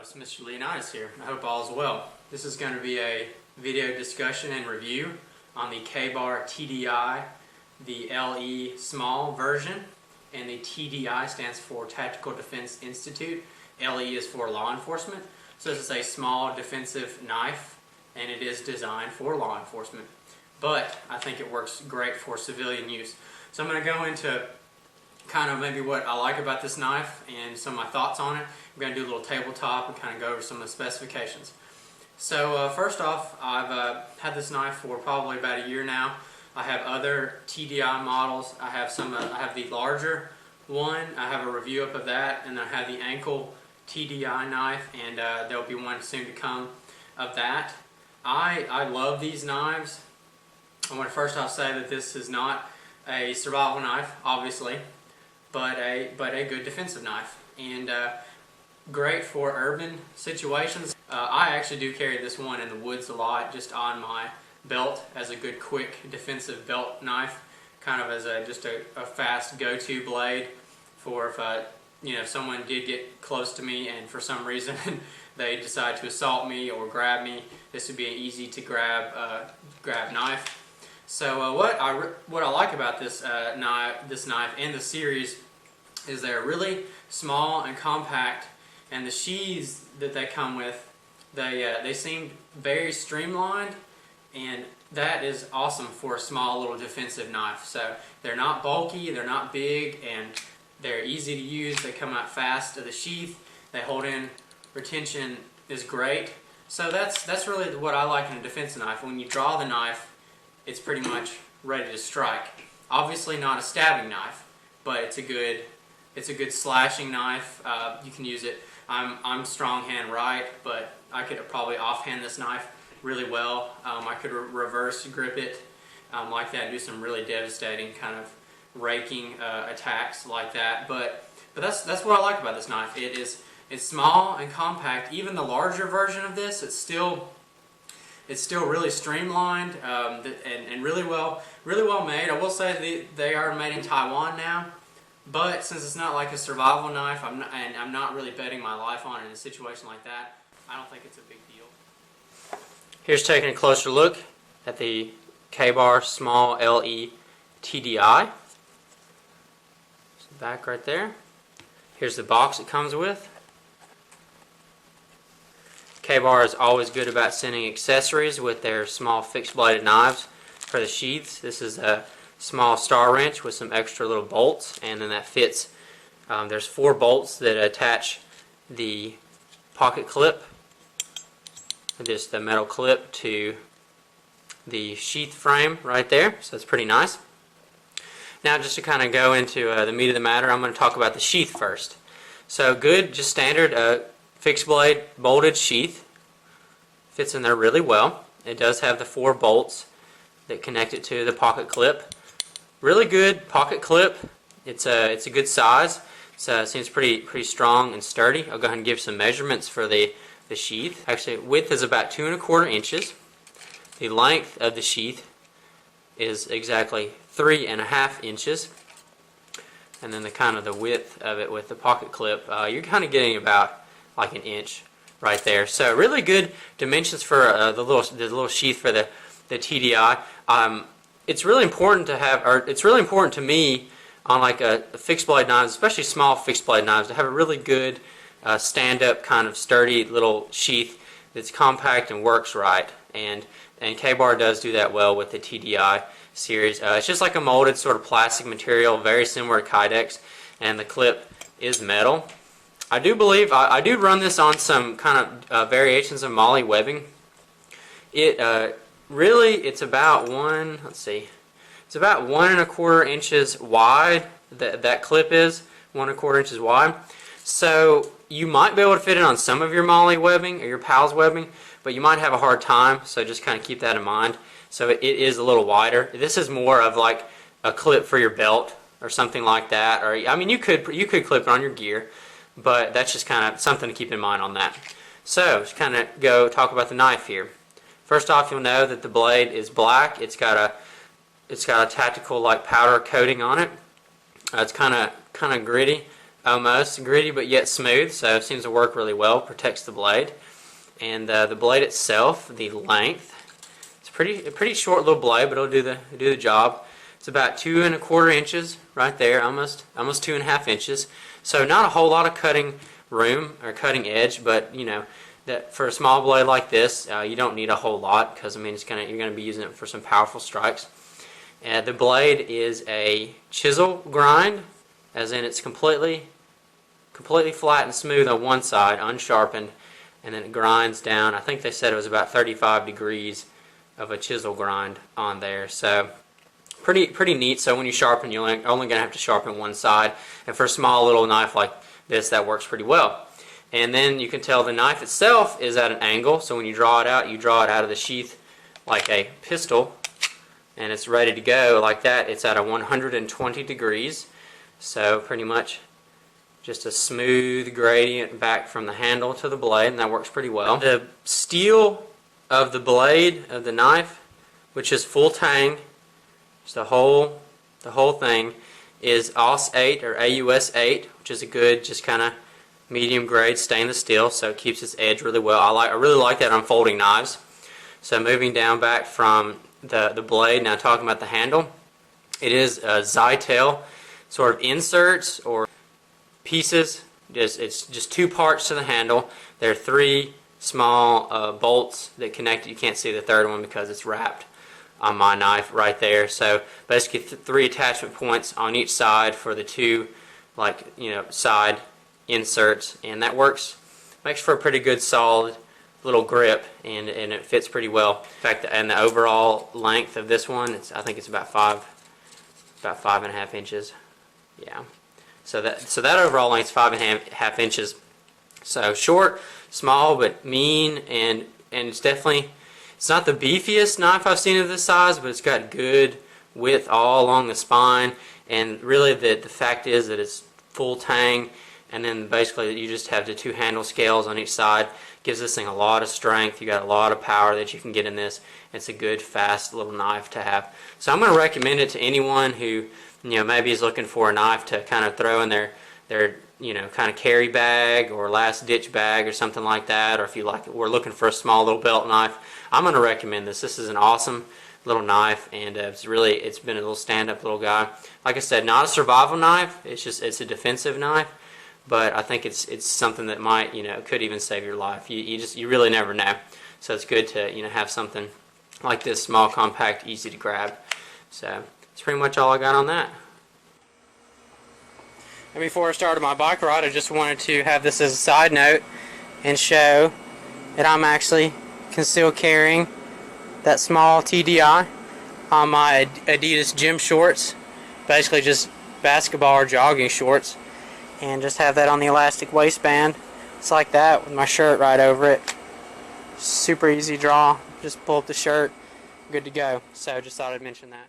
It's Mr. Leonidas here. I hope all is well. This is going to be a video discussion and review on the Ka-Bar TDI, the LE small version, and the TDI stands for Tactical Defense Institute. LE is for law enforcement. So this is a small defensive knife, and it is designed for law enforcement. But I think it works great for civilian use. So I'm going to go into kind of maybe what I like about this knife and some of my thoughts on it. I'm going to do a little tabletop and kind of go over some of the specifications. So first off, I've had this knife for probably about a year now. I have other TDI models. I have the larger one. I have a review up of that, and I have the ankle TDI knife, and there'll be one soon to come of that. I love these knives. I want to first off say that this is not a survival knife, obviously, but a good defensive knife, and great for urban situations. I actually do carry this one in the woods a lot, just on my belt as a good quick defensive belt knife, kind of as just a fast go-to blade for if someone did get close to me and for some reason they decide to assault me or grab me. This would be an easy to grab knife. So what I like about this knife and the series is they're really small and compact, and the sheaths that they come with, they seem very streamlined, and that is awesome for a small little defensive knife. So they're not bulky, they're not big, and they're easy to use. They come out fast. The sheath they hold in retention is great. So that's really what I like in a defensive knife. When you draw the knife, it's pretty much ready to strike. Obviously not a stabbing knife, but it's a good slashing knife. You can use it. I'm strong hand right, but I could probably offhand this knife really well. I could reverse grip it like that and do some really devastating kind of raking attacks like that. But that's what I like about this knife. It's small and compact. Even the larger version of this, it's still really streamlined and really well made. I will say they are made in Taiwan now, but since it's not like a survival knife, I'm not really betting my life on it in a situation like that. I don't think it's a big deal. Here's taking a closer look at the Ka-Bar Small LE TDI. Back right there. Here's the box it comes with. Ka-Bar is always good about sending accessories with their small fixed bladed knives for the sheaths. This is a small star wrench with some extra little bolts, and then that fits. There's 4 bolts that attach the pocket clip, just the metal clip, to the sheath frame right there, so it's pretty nice. Now just to kind of go into the meat of the matter, I'm going to talk about the sheath first. So good, just standard fixed blade bolted sheath. Fits in there really well. It does have the 4 bolts that connect it to the pocket clip. Really good pocket clip. It's a good size. So it seems pretty strong and sturdy. I'll go ahead and give some measurements for the sheath. Actually, width is about 2¼ inches. The length of the sheath is exactly 3½ inches. And then the width of it with the pocket clip, you're kind of getting about like 1 inch right there. So really good dimensions for the little sheath for the TDI. It's really important to have, or it's really important to me on like a fixed blade knives, especially small fixed blade knives, to have a really good stand-up kind of sturdy little sheath that's compact and works right. And Ka-Bar does do that well with the TDI series. It's just like a molded sort of plastic material, very similar to Kydex, and the clip is metal. I do believe I do run this on some kind of variations of MOLLE webbing. It's about it's about 1¼ inches wide. That clip is 1¼ inches wide. So you might be able to fit it on some of your MOLLE webbing or your PALS webbing, but you might have a hard time. So just kind of keep that in mind. So it is a little wider. This is more of like a clip for your belt or something like that. Or I mean, you could clip it on your gear, but that's just kind of something to keep in mind on that. So just kind of go talk about the knife here. First off, you'll know that the blade is black. It's got a tactical like powder coating on it. It's kind of gritty. almost gritty but yet smooth, so it seems to work really well, protects the blade. And the blade itself, the length, it's a pretty short little blade, but it'll do the job. It's about 2¼ inches right there, almost 2½ inches. So not a whole lot of cutting room or cutting edge, but you know that for a small blade like this, you don't need a whole lot, because I mean you're gonna be using it for some powerful strikes. The blade is a chisel grind, as in it's completely flat and smooth on one side, unsharpened, and then it grinds down. I think they said it was about 35 degrees of a chisel grind on there. So pretty neat. So when you sharpen, you're only going to have to sharpen one side. And for a small little knife like this, that works pretty well. And then you can tell the knife itself is at an angle. So when you draw it out of the sheath like a pistol, and it's ready to go like that. It's at a 120 degrees. So pretty much just a smooth gradient back from the handle to the blade, and that works pretty well. The steel of the blade of the knife, which is full tang, just the whole thing, is AUS 8 or AUS 8, which is a good, just kind of medium grade stainless steel, so it keeps its edge really well. I really like that on folding knives. So moving down back from the blade, now talking about the handle, it is a Zytel sort of inserts or pieces. It's just 2 parts to the handle. There are 3 small bolts that connect it. You can't see the third one because it's wrapped on my knife right there. So basically 3 attachment points on each side for the 2 side inserts, and that makes for a pretty good solid little grip, and it fits pretty well. In fact, and the overall length of this one, I think it's about 5½ inches. Yeah. So that overall length is 5½ inches. So short, small, but mean, and it's not the beefiest knife I've seen of this size, but it's got good width all along the spine. And really, the fact is that it's full tang, and then basically you just have the 2 handle scales on each side. Gives this thing a lot of strength. You got a lot of power that you can get in this. It's a good, fast little knife to have. So I'm going to recommend it to anyone who maybe is looking for a knife to kind of throw in their kind of carry bag or last ditch bag or something like that, or if you we're looking for a small little belt knife. I'm going to recommend this. This is an awesome little knife, and it's been a little stand-up little guy. Like I said, not a survival knife. It's a defensive knife, but I think it's something that might could even save your life. You really never know. So it's good to have something like this, small, compact, easy to grab. So that's pretty much all I got on that. And before I started my bike ride, I just wanted to have this as a side note and show that I'm actually concealed carrying that small TDI on my Adidas gym shorts, basically just basketball or jogging shorts, and just have that on the elastic waistband. It's like that with my shirt right over it. Super easy draw, just pull up the shirt, good to go. So just thought I'd mention that.